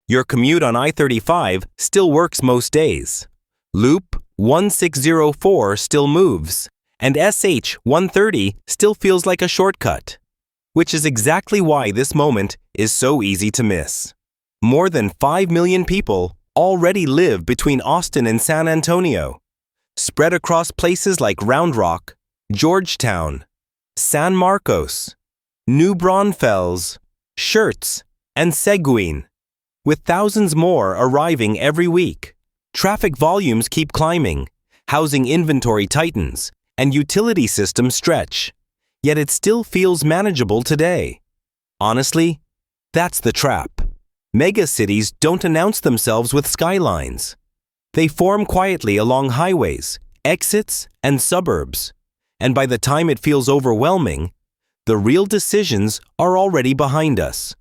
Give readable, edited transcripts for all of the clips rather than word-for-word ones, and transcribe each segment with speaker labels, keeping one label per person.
Speaker 1: Your commute on I-35 still works most days. Loop 1604 still moves, and SH-130 still feels like a shortcut. Which is exactly why this moment is so easy to miss. More than 5 million people already live between Austin and San Antonio, spread across places like Round Rock, Georgetown, San Marcos, New Braunfels, Schertz, and Seguin, with thousands more arriving every week. Traffic volumes keep climbing, housing inventory tightens, and utility systems stretch. Yet it still feels manageable today. Honestly, that's the trap. Megacities don't announce themselves with skylines. They form quietly along highways, exits, and suburbs. And by the time it feels overwhelming, the real decisions are already behind us.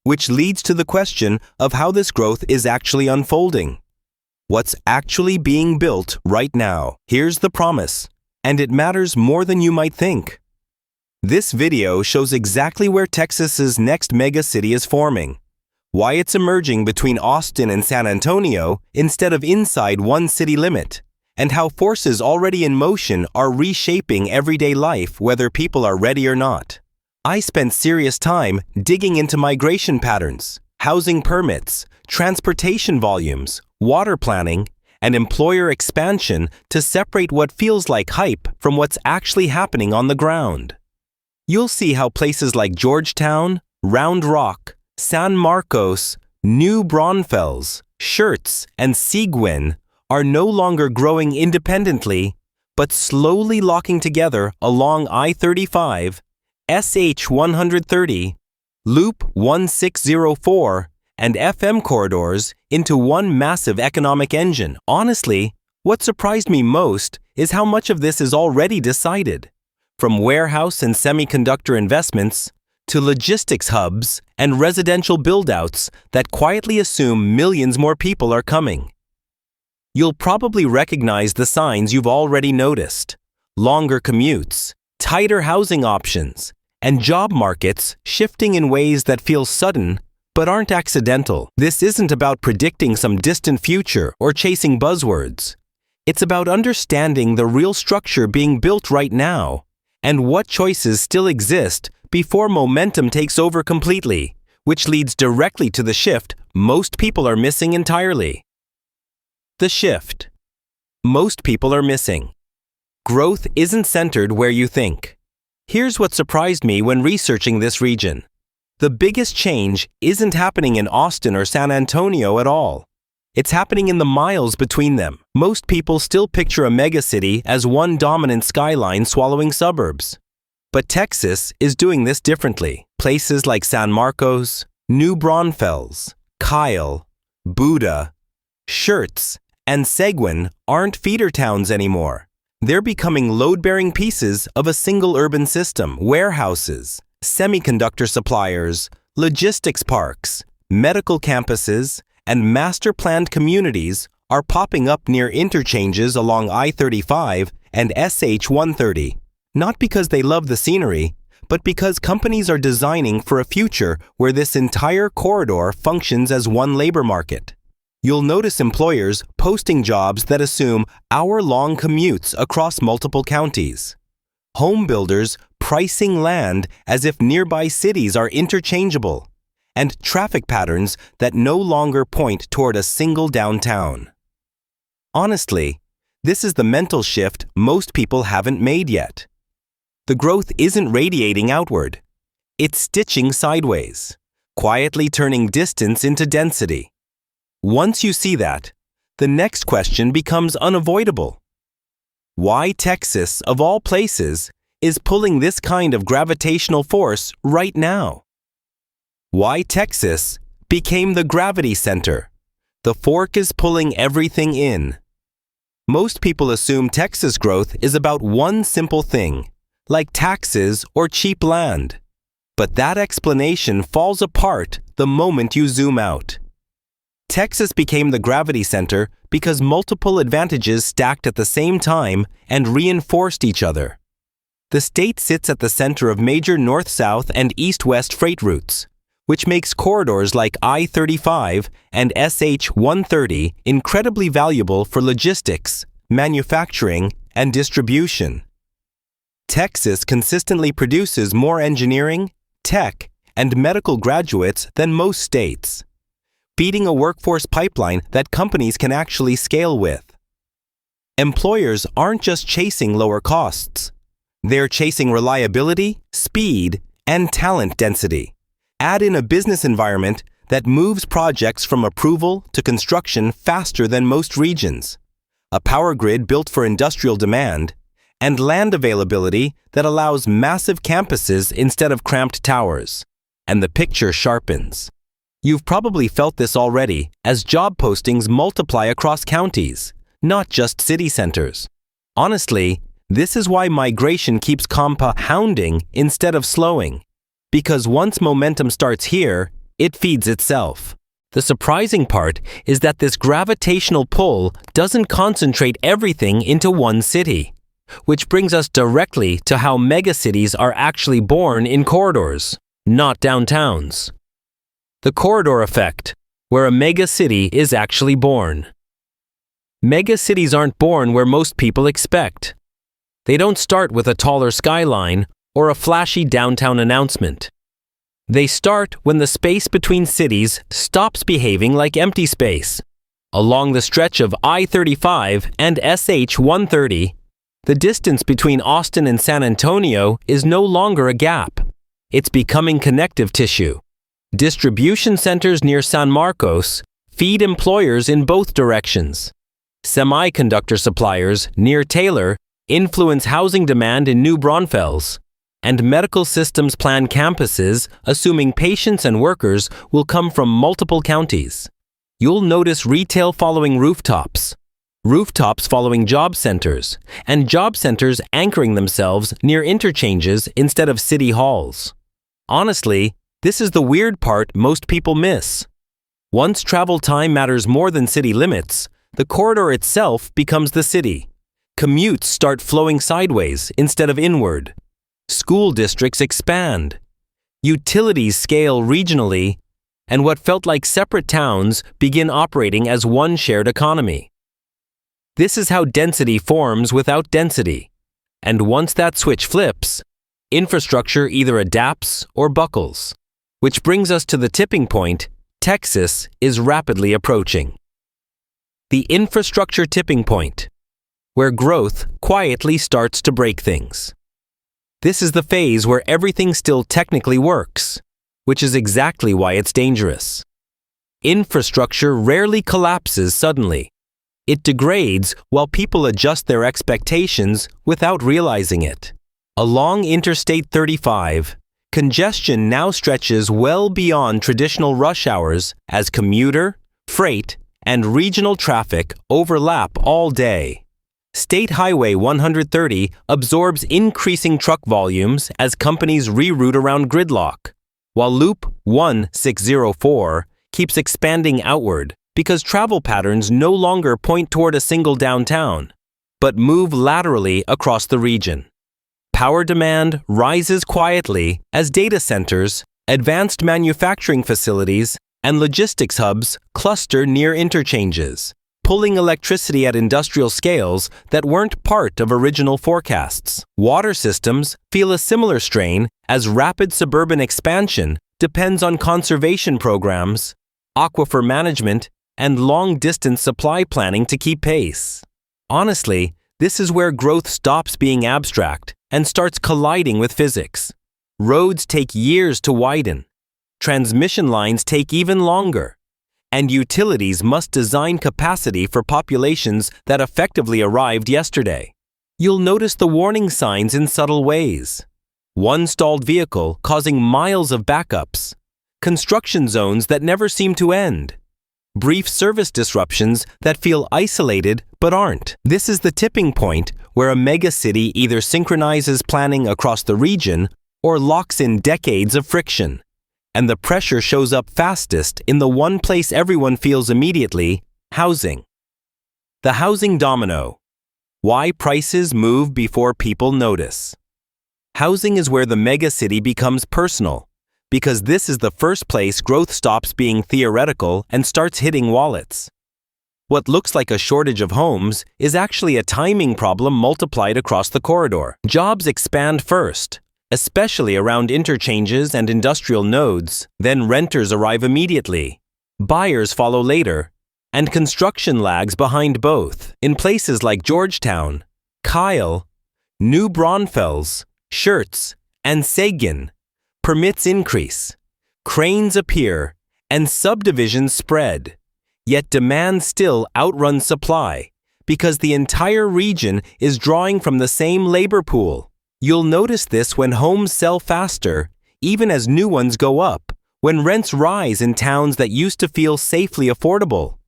Speaker 1: Which leads to the question of how this growth is actually unfolding. What's actually being built right now? Here's the promise, and it matters more than you might think. This video shows exactly where Texas's next megacity is forming, why it's emerging between Austin and San Antonio instead of inside one city limit, and how forces already in motion are reshaping everyday life whether people are ready or not. I spent serious time digging into migration patterns, housing permits, transportation volumes, water planning, and employer expansion to separate what feels like hype from what's actually happening on the ground. You'll see how places like Georgetown, Round Rock, San Marcos, New Braunfels, Schertz, and Seguin are no longer growing independently, but slowly locking together along I-35, SH-130, Loop 1604, and FM corridors into one massive economic engine. Honestly, what surprised me most is how much of this is already decided. From warehouse and semiconductor investments to logistics hubs and residential build-outs that quietly assume millions more people are coming. You'll probably recognize the signs you've already noticed: longer commutes, tighter housing options, and job markets shifting in ways that feel sudden but aren't accidental. This isn't about predicting some distant future or chasing buzzwords. It's about understanding the real structure being built right now and what choices still exist before momentum takes over completely, which leads directly to the shift most people are missing entirely. The shift most people are missing. Growth isn't centered where you think. Here's what surprised me when researching this region. The biggest change isn't happening in Austin or San Antonio at all. It's happening in the miles between them. Most people still picture a megacity as one dominant skyline swallowing suburbs. But Texas is doing this differently. Places like San Marcos, New Braunfels, Kyle, Buda, Schertz, and Seguin aren't feeder towns anymore. They're becoming load-bearing pieces of a single urban system. Warehouses, semiconductor suppliers, logistics parks, medical campuses, and master-planned communities are popping up near interchanges along I-35 and SH-130, not because they love the scenery, but because companies are designing for a future where this entire corridor functions as one labor market. You'll notice employers posting jobs that assume hour-long commutes across multiple counties. Home builders pricing land as if nearby cities are interchangeable, and traffic patterns that no longer point toward a single downtown. Honestly, this is the mental shift most people haven't made yet. The growth isn't radiating outward. It's stitching sideways, quietly turning distance into density. Once you see that, the next question becomes unavoidable. Why Texas, of all places, is pulling this kind of gravitational force right now? Why Texas became the gravity center. The fork is pulling everything in. Most people assume Texas growth is about one simple thing, like taxes or cheap land. But that explanation falls apart the moment you zoom out. Texas became the gravity center because multiple advantages stacked at the same time and reinforced each other. The state sits at the center of major north-south and east-west freight routes, which makes corridors like I-35 and SH-130 incredibly valuable for logistics, manufacturing, and distribution. Texas consistently produces more engineering, tech, and medical graduates than most states, feeding a workforce pipeline that companies can actually scale with. Employers aren't just chasing lower costs. They're chasing reliability, speed, and talent density. Add in a business environment that moves projects from approval to construction faster than most regions, a power grid built for industrial demand, and land availability that allows massive campuses instead of cramped towers, and the picture sharpens. You've probably felt this already as job postings multiply across counties, not just city centers. Honestly, this is why migration keeps compounding instead of slowing. Because once momentum starts here, it feeds itself. The surprising part is that this gravitational pull doesn't concentrate everything into one city, which brings us directly to how megacities are actually born in corridors, not downtowns. The corridor effect, where a megacity is actually born. Megacities aren't born where most people expect. They don't start with a taller skyline or a flashy downtown announcement. They start when the space between cities stops behaving like empty space. Along the stretch of I-35 and SH-130, the distance between Austin and San Antonio is no longer a gap. It's becoming connective tissue. Distribution centers near San Marcos feed employers in both directions. Semiconductor suppliers near Taylor influence housing demand in New Braunfels, and medical systems plan campuses assuming patients and workers will come from multiple counties. You'll notice retail following rooftops, rooftops following job centers, and job centers anchoring themselves near interchanges instead of city halls. Honestly, this is the weird part most people miss. Once travel time matters more than city limits, the corridor itself becomes the city. Commutes start flowing sideways instead of inward. School districts expand. Utilities scale regionally, and what felt like separate towns begin operating as one shared economy. This is how density forms without density. And once that switch flips, infrastructure either adapts or buckles. Which brings us to the tipping point Texas is rapidly approaching. The infrastructure tipping point, where growth quietly starts to break things. This is the phase where everything still technically works, which is exactly why it's dangerous. Infrastructure rarely collapses suddenly. It degrades while people adjust their expectations without realizing it. Along Interstate 35, congestion now stretches well beyond traditional rush hours as commuter, freight, and regional traffic overlap all day. State Highway 130 absorbs increasing truck volumes as companies reroute around gridlock, while Loop 1604 keeps expanding outward because travel patterns no longer point toward a single downtown, but move laterally across the region. Power demand rises quietly as data centers, advanced manufacturing facilities, and logistics hubs cluster near interchanges, pulling electricity at industrial scales that weren't part of original forecasts. Water systems feel a similar strain as rapid suburban expansion depends on conservation programs, aquifer management, and long-distance supply planning to keep pace. Honestly, this is where growth stops being abstract and starts colliding with physics. Roads take years to widen. Transmission lines take even longer. And utilities must design capacity for populations that effectively arrived yesterday. You'll notice the warning signs in subtle ways. One stalled vehicle causing miles of backups. Construction zones that never seem to end. Brief service disruptions that feel isolated but aren't. This is the tipping point where a megacity either synchronizes planning across the region or locks in decades of friction. And the pressure shows up fastest in the one place everyone feels immediately: housing. The housing domino. Why prices move before people notice. Housing is where the megacity becomes personal. because this is the first place growth stops being theoretical and starts hitting wallets. What looks like a shortage of homes is actually a timing problem multiplied across the corridor. Jobs expand first, especially around interchanges and industrial nodes, then renters arrive immediately. Buyers follow later, and construction lags behind both. In places like Georgetown, Kyle, New Braunfels, Schertz, and Seguin, permits increase, cranes appear, and subdivisions spread. Yet demand still outruns supply because the entire region is drawing from the same labor pool. You'll notice this when homes sell faster, even as new ones go up, when rents rise in towns that used to feel safely affordable,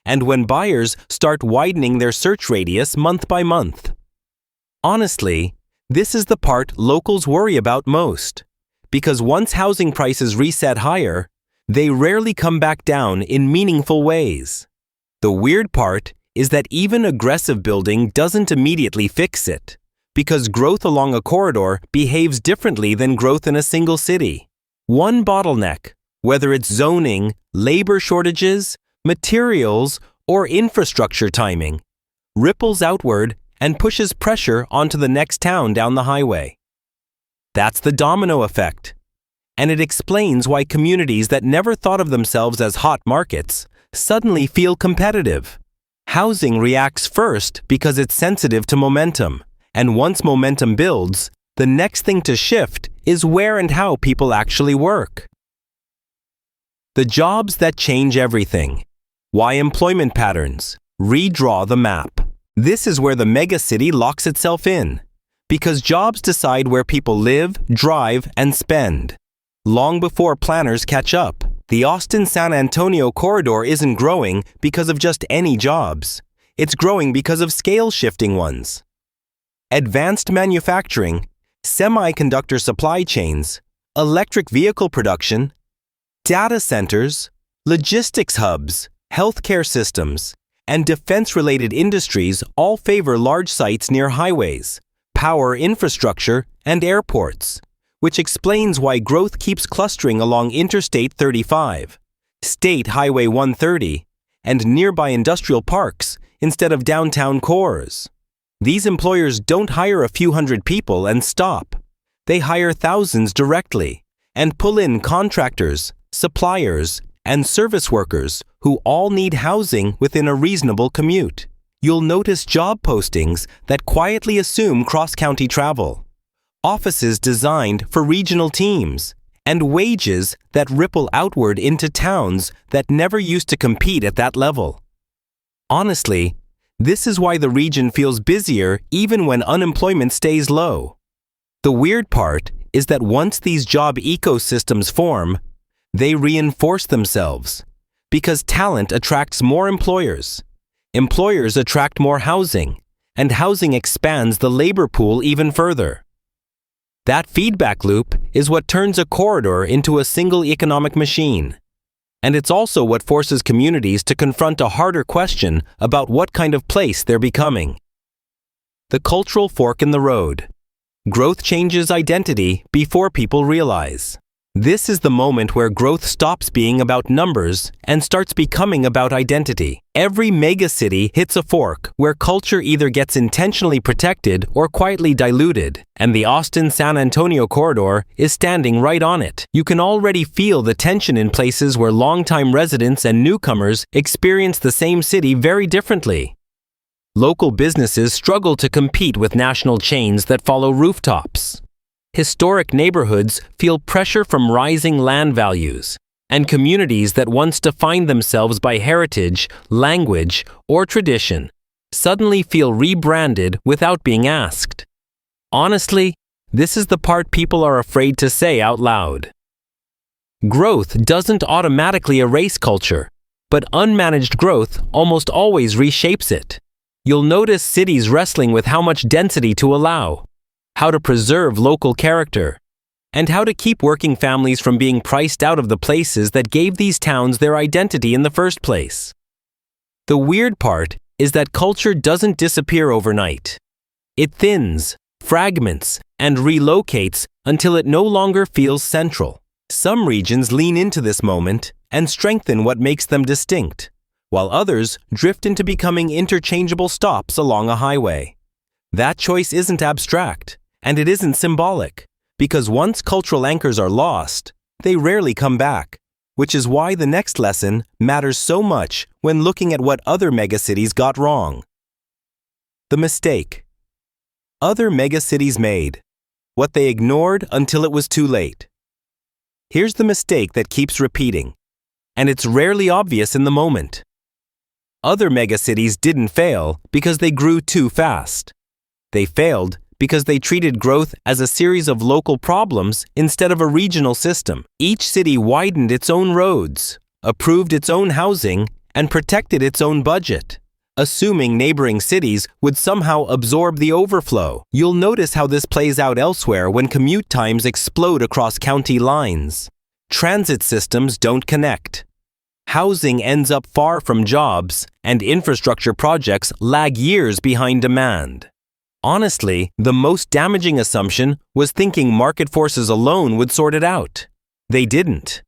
Speaker 1: and when buyers start widening their search radius month by month. Honestly, this is the part locals worry about most, because once housing prices reset higher, they rarely come back down in meaningful ways. The weird part is that even aggressive building doesn't immediately fix it, because growth along a corridor behaves differently than growth in a single city. One bottleneck, whether it's zoning, labor shortages, materials, or infrastructure timing, ripples outward and pushes pressure onto the next town down the highway. That's the domino effect. And it explains why communities that never thought of themselves as hot markets suddenly feel competitive. Housing reacts first because it's sensitive to momentum, and once momentum builds, the next thing to shift is where and how people actually work. The jobs that change everything. Why employment patterns redraw the map. This is where the megacity locks itself in, because jobs decide where people live, drive, and spend. Long before planners catch up, the Austin-San Antonio corridor isn't growing because of just any jobs. It's growing because of scale-shifting ones. Advanced manufacturing, semiconductor supply chains, electric vehicle production, data centers, logistics hubs, healthcare systems, and defense-related industries all favor large sites near highways, power infrastructure, and airports, which explains why growth keeps clustering along Interstate 35, State Highway 130, and nearby industrial parks instead of downtown cores. These employers don't hire a few hundred people and stop. They hire thousands directly and pull in contractors, suppliers, and service workers who all need housing within a reasonable commute. You'll notice job postings that quietly assume cross-county travel, offices designed for regional teams, and wages that ripple outward into towns that never used to compete at that level. Honestly, this is why the region feels busier even when unemployment stays low. The weird part is that once these job ecosystems form, they reinforce themselves, because talent attracts more employers. Employers attract more housing, and housing expands the labor pool even further. That feedback loop is what turns a corridor into a single economic machine. And it's also what forces communities to confront a harder question about what kind of place they're becoming. The cultural fork in the road. Growth changes identity before people realize. This is the moment where growth stops being about numbers and starts becoming about identity. Every megacity hits a fork where culture either gets intentionally protected or quietly diluted, and the Austin-San Antonio corridor is standing right on it. You can already feel the tension in places where longtime residents and newcomers experience the same city very differently. Local businesses struggle to compete with national chains that follow rooftops. Historic neighborhoods feel pressure from rising land values, and communities that once defined themselves by heritage, language, or tradition suddenly feel rebranded without being asked. Honestly, this is the part people are afraid to say out loud. Growth doesn't automatically erase culture, but unmanaged growth almost always reshapes it. You'll notice cities wrestling with how much density to allow, how to preserve local character, and how to keep working families from being priced out of the places that gave these towns their identity in the first place. The weird part is that culture doesn't disappear overnight. It thins, fragments, and relocates until it no longer feels central. Some regions lean into this moment and strengthen what makes them distinct, while others drift into becoming interchangeable stops along a highway. That choice isn't abstract, and it isn't symbolic, because once cultural anchors are lost, they rarely come back, which is why the next lesson matters so much when looking at what other megacities got wrong. The mistake. Other megacities made. What they ignored until it was too late. Here's the mistake that keeps repeating, and it's rarely obvious in the moment. Other megacities didn't fail because they grew too fast. They failed because they treated growth as a series of local problems instead of a regional system. Each city widened its own roads, approved its own housing, and protected its own budget, assuming neighboring cities would somehow absorb the overflow. You'll notice how this plays out elsewhere when commute times explode across county lines. Transit systems don't connect. Housing ends up far from jobs, and infrastructure projects lag years behind demand. Honestly, the most damaging assumption was thinking market forces alone would sort it out. They didn't.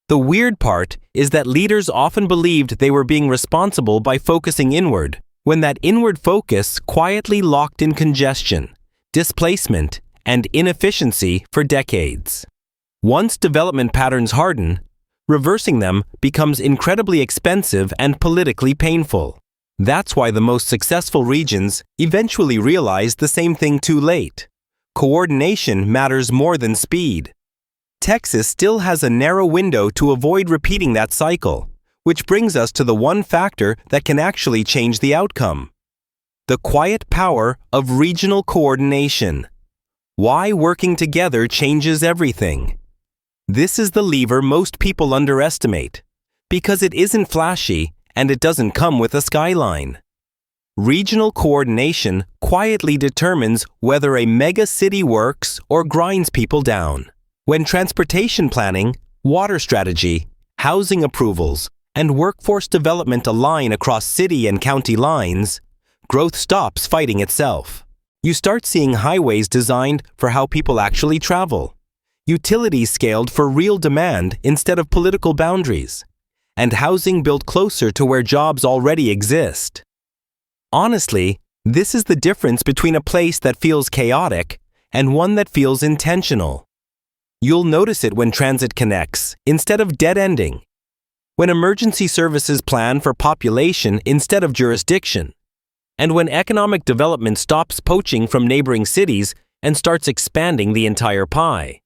Speaker 1: The weird part is that leaders often believed they were being responsible by focusing inward, when that inward focus quietly locked in congestion, displacement, and inefficiency for decades. Once development patterns harden, reversing them becomes incredibly expensive and politically painful. That's why the most successful regions eventually realize the same thing too late. Coordination matters more than speed. Texas still has a narrow window to avoid repeating that cycle, which brings us to the one factor that can actually change the outcome. The quiet power of regional coordination. Why working together changes everything. This is the lever most people underestimate, because it isn't flashy and it doesn't come with a skyline. Regional coordination quietly determines whether a mega city works or grinds people down. When transportation planning, water strategy, housing approvals, and workforce development align across city and county lines, growth stops fighting itself. You start seeing highways designed for how people actually travel, utilities scaled for real demand instead of political boundaries, and housing built closer to where jobs already exist. Honestly, this is the difference between a place that feels chaotic and one that feels intentional. You'll notice it when transit connects instead of dead-ending, when emergency services plan for population instead of jurisdiction, and when economic development stops poaching from neighboring cities and starts expanding the entire pie.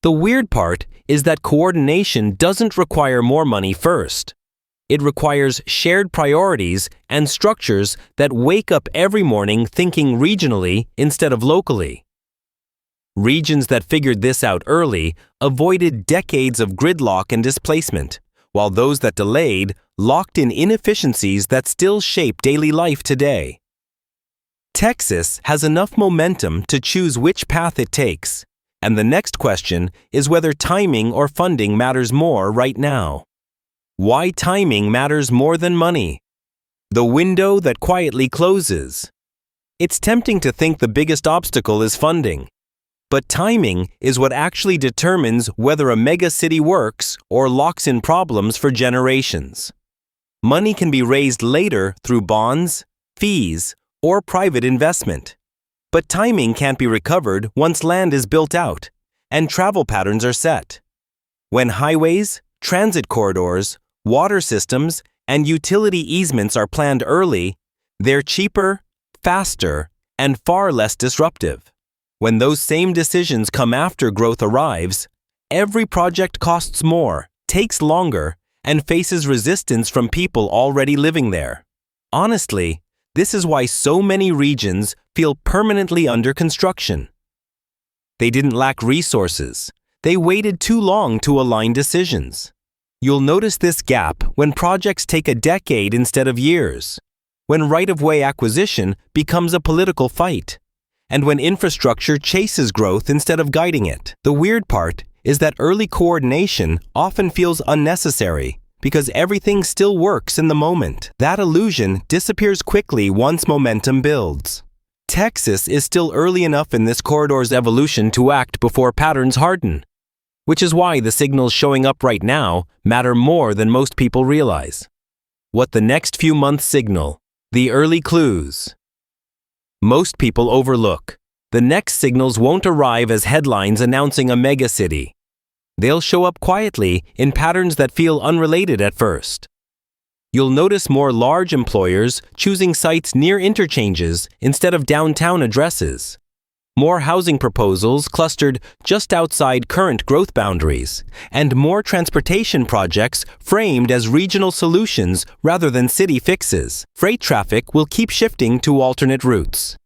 Speaker 1: The weird part is that coordination doesn't require more money first. It requires shared priorities and structures that wake up every morning thinking regionally instead of locally. Regions that figured this out early avoided decades of gridlock and displacement, while those that delayed locked in inefficiencies that still shape daily life today. Texas has enough momentum to choose which path it takes, and the next question is whether timing or funding matters more right now. Why timing matters more than money. The window that quietly closes. It's tempting to think the biggest obstacle is funding, but timing is what actually determines whether a mega city works or locks in problems for generations. Money can be raised later through bonds, fees, or private investment. But timing can't be recovered once land is built out and travel patterns are set. When highways, transit corridors, water systems, and utility easements are planned early, they're cheaper, faster, and far less disruptive. When those same decisions come after growth arrives, every project costs more, takes longer, and faces resistance from people already living there. Honestly, this is why so many regions feel permanently under construction. They didn't lack resources. They waited too long to align decisions. You'll notice this gap when projects take a decade instead of years, when right-of-way acquisition becomes a political fight, and when infrastructure chases growth instead of guiding it. The weird part is that early coordination often feels unnecessary because everything still works in the moment. That illusion disappears quickly once momentum builds. Texas is still early enough in this corridor's evolution to act before patterns harden. which is why the signals showing up right now matter more than most people realize. What the next few months signal, the early clues. Most people overlook. The next signals won't arrive as headlines announcing a megacity. They'll show up quietly in patterns that feel unrelated at first. You'll notice more large employers choosing sites near interchanges instead of downtown addresses. More housing proposals clustered just outside current growth boundaries, and more transportation projects framed as regional solutions rather than city fixes. Freight traffic will keep shifting to alternate routes.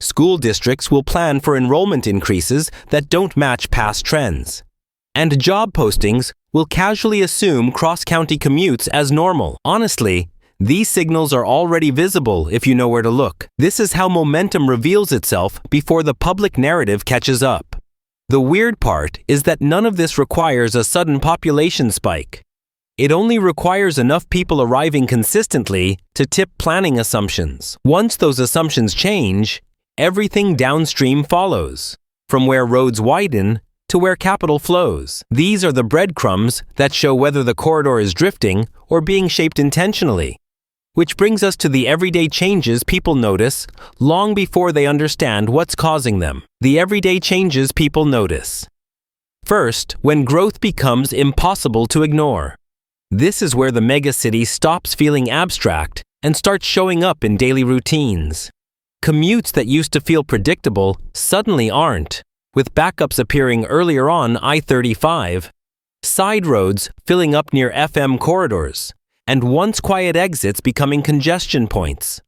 Speaker 1: School districts will plan for enrollment increases that don't match past trends. And job postings will casually assume cross-county commutes as normal. Honestly, these signals are already visible if you know where to look. This is how momentum reveals itself before the public narrative catches up. The weird part is that none of this requires a sudden population spike. It only requires enough people arriving consistently to tip planning assumptions. Once those assumptions change, everything downstream follows, from where roads widen to where capital flows. These are the breadcrumbs that show whether the corridor is drifting or being shaped intentionally. Which brings us to the everyday changes people notice long before they understand what's causing them. The everyday changes people notice. First, when growth becomes impossible to ignore. This is where the megacity stops feeling abstract and starts showing up in daily routines. Commutes that used to feel predictable suddenly aren't, with backups appearing earlier on I-35, side roads filling up near FM corridors, and once quiet exits becoming congestion points.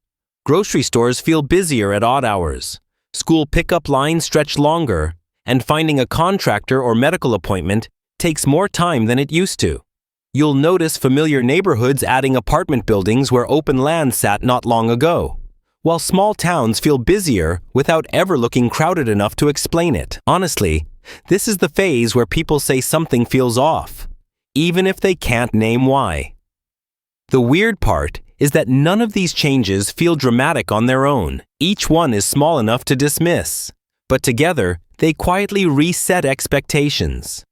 Speaker 1: Grocery stores feel busier at odd hours, school pickup lines stretch longer, and finding a contractor or medical appointment takes more time than it used to. You'll notice familiar neighborhoods adding apartment buildings where open land sat not long ago, while small towns feel busier without ever looking crowded enough to explain it. Honestly, this is the phase where people say something feels off, even if they can't name why. The weird part is that none of these changes feel dramatic on their own. Each one is small enough to dismiss, but together they quietly reset expectations.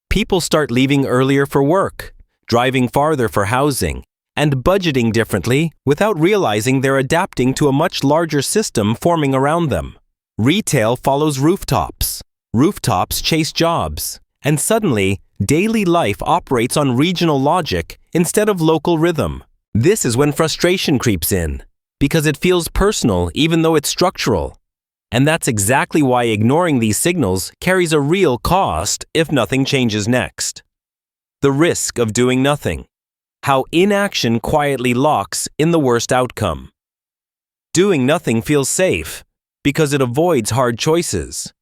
Speaker 1: People start leaving earlier for work, driving farther for housing, and budgeting differently without realizing they're adapting to a much larger system forming around them. Retail follows rooftops. Rooftops chase jobs. And suddenly, daily life operates on regional logic instead of local rhythm. This is when frustration creeps in, because it feels personal even though it's structural. And that's exactly why ignoring these signals carries a real cost if nothing changes next. The risk of doing nothing. How inaction quietly locks in the worst outcome. Doing nothing feels safe because it avoids hard choices.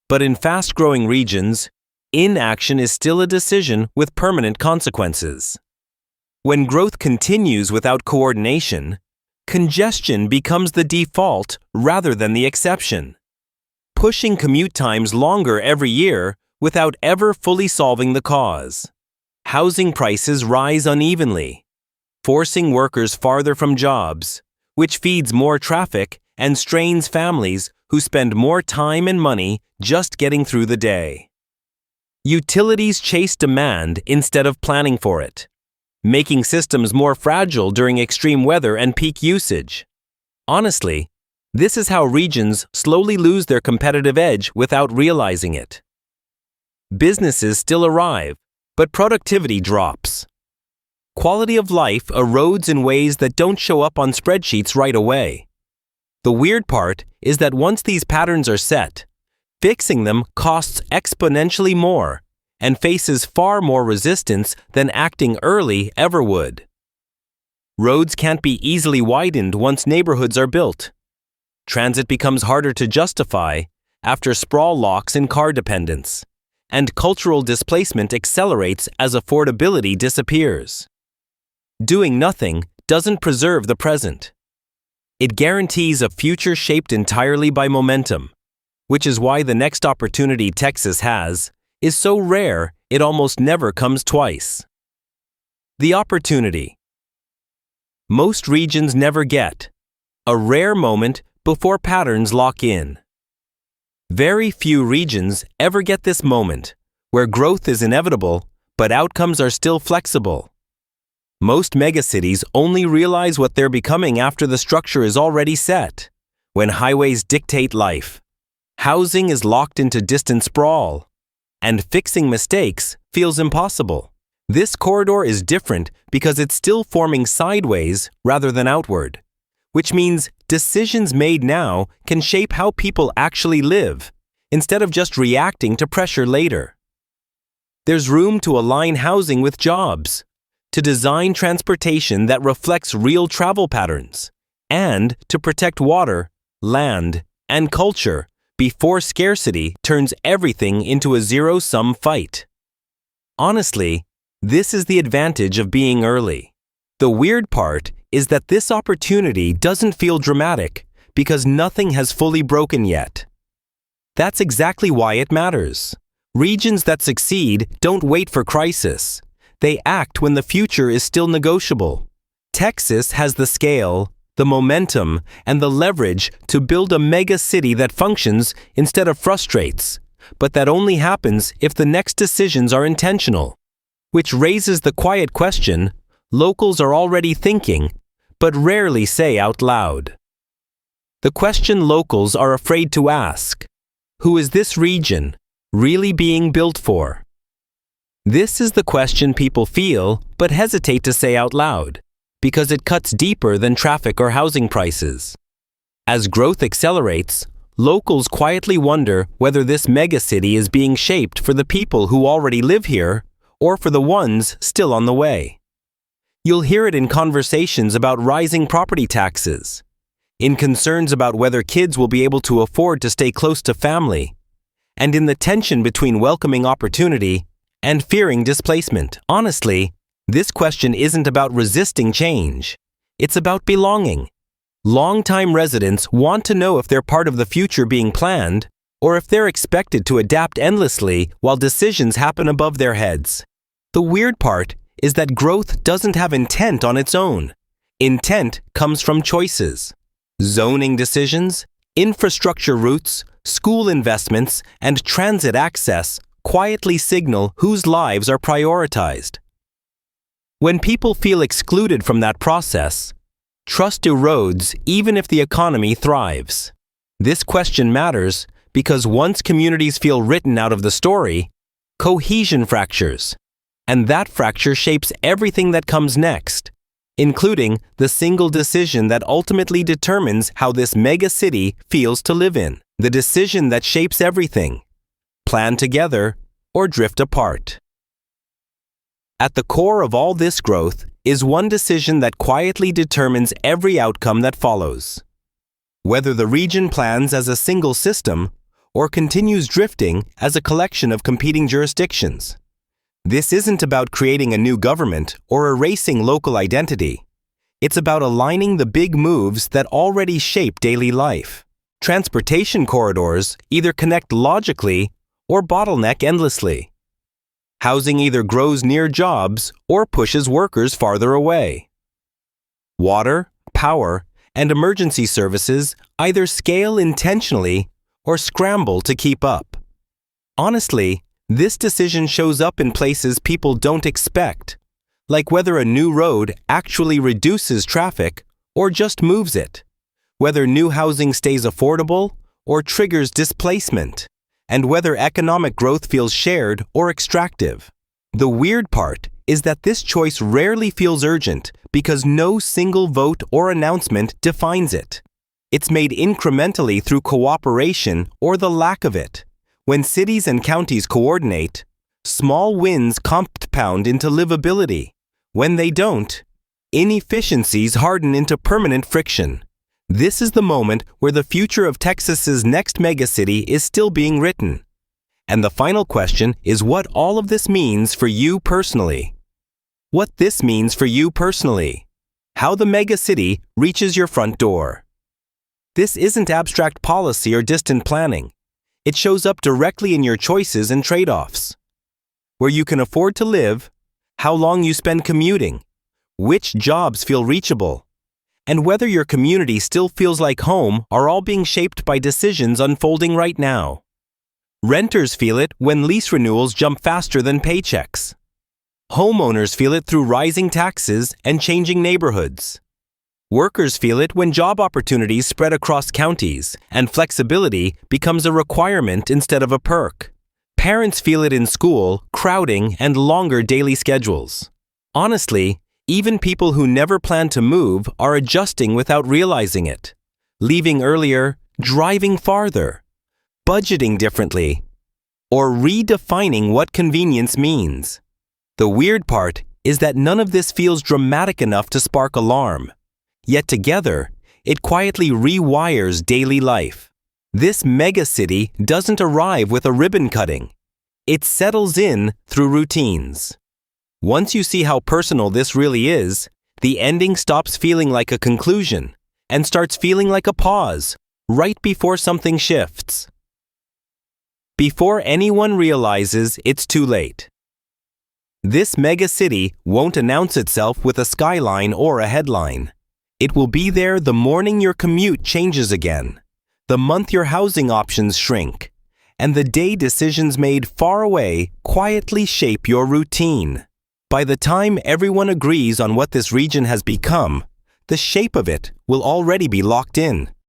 Speaker 1: But in fast-growing regions, inaction is still a decision with permanent consequences. When growth continues without coordination, congestion becomes the default rather than the exception, pushing commute times longer every year without ever fully solving the cause. Housing prices rise unevenly, forcing workers farther from jobs, which feeds more traffic and strains families who spend more time and money just getting through the day. Utilities chase demand instead of planning for it, making systems more fragile during extreme weather and peak usage. Honestly, this is how regions slowly lose their competitive edge without realizing it. Businesses still arrive, but productivity drops. Quality of life erodes in ways that don't show up on spreadsheets right away. The weird part is that once these patterns are set, fixing them costs exponentially more and faces far more resistance than acting early ever would. Roads can't be easily widened once neighborhoods are built. Transit becomes harder to justify after sprawl locks in car dependence, and cultural displacement accelerates as affordability disappears. Doing nothing doesn't preserve the present. It guarantees a future shaped entirely by momentum, which is why the next opportunity Texas has is so rare it almost never comes twice. The opportunity. Most regions never get a rare moment before patterns lock in. Very few regions ever get this moment, where growth is inevitable, but outcomes are still flexible. Most megacities only realize what they're becoming after the structure is already set, when highways dictate life. Housing is locked into distant sprawl, and fixing mistakes feels impossible. This corridor is different because it's still forming sideways rather than outward, which means decisions made now can shape how people actually live, instead of just reacting to pressure later. There's room to align housing with jobs, to design transportation that reflects real travel patterns, and to protect water, land, and culture before scarcity turns everything into a zero-sum fight. Honestly, this is the advantage of being early. The weird part is that this opportunity doesn't feel dramatic because nothing has fully broken yet. That's exactly why it matters. Regions that succeed don't wait for crisis. They act when the future is still negotiable. Texas has the scale, the momentum, and the leverage to build a mega city that functions instead of frustrates, but that only happens if the next decisions are intentional. Which raises the quiet question locals are already thinking, but rarely say out loud. The question locals are afraid to ask: who is this region really being built for? This is the question people feel but hesitate to say out loud, because it cuts deeper than traffic or housing prices. As growth accelerates, locals quietly wonder whether this megacity is being shaped for the people who already live here or for the ones still on the way. You'll hear it in conversations about rising property taxes, in concerns about whether kids will be able to afford to stay close to family, and in the tension between welcoming opportunity and fearing displacement. Honestly, this question isn't about resisting change. It's about belonging. Longtime residents want to know if they're part of the future being planned or if they're expected to adapt endlessly while decisions happen above their heads. The weird part is that growth doesn't have intent on its own. Intent comes from choices. Zoning decisions, infrastructure routes, school investments, and transit access quietly signal whose lives are prioritized. When people feel excluded from that process, trust erodes even if the economy thrives. This question matters because once communities feel written out of the story, cohesion fractures, and that fracture shapes everything that comes next, including the single decision that ultimately determines how this mega city feels to live in, the decision that shapes everything: plan together or drift apart. At the core of all this growth is one decision that quietly determines every outcome that follows. Whether the region plans as a single system or continues drifting as a collection of competing jurisdictions. This isn't about creating a new government or erasing local identity. It's about aligning the big moves that already shape daily life. Transportation corridors either connect logically or bottleneck endlessly. Housing either grows near jobs or pushes workers farther away. Water, power, and emergency services either scale intentionally or scramble to keep up. Honestly, this decision shows up in places people don't expect, like whether a new road actually reduces traffic or just moves it, whether new housing stays affordable or triggers displacement, and whether economic growth feels shared or extractive. The weird part is that this choice rarely feels urgent because no single vote or announcement defines it. It's made incrementally through cooperation or the lack of it. When cities and counties coordinate, small wins compound into livability. When they don't, inefficiencies harden into permanent friction. This is the moment where the future of Texas's next megacity is still being written. And the final question is what all of this means for you personally. What this means for you personally. How the megacity reaches your front door. This isn't abstract policy or distant planning. It shows up directly in your choices and trade-offs. Where you can afford to live, how long you spend commuting, which jobs feel reachable, and whether your community still feels like home are all being shaped by decisions unfolding right now. Renters feel it when lease renewals jump faster than paychecks. Homeowners feel it through rising taxes and changing neighborhoods. Workers feel it when job opportunities spread across counties and flexibility becomes a requirement instead of a perk. Parents feel it in school, crowding, and longer daily schedules. Honestly, even people who never plan to move are adjusting without realizing it. Leaving earlier, driving farther, budgeting differently, or redefining what convenience means. The weird part is that none of this feels dramatic enough to spark alarm. Yet together, it quietly rewires daily life. This megacity doesn't arrive with a ribbon cutting. It settles in through routines. Once you see how personal this really is, the ending stops feeling like a conclusion and starts feeling like a pause, right before something shifts. Before anyone realizes it's too late. This megacity won't announce itself with a skyline or a headline. It will be there the morning your commute changes again, the month your housing options shrink, and the day decisions made far away quietly shape your routine. By the time everyone agrees on what this region has become, the shape of it will already be locked in.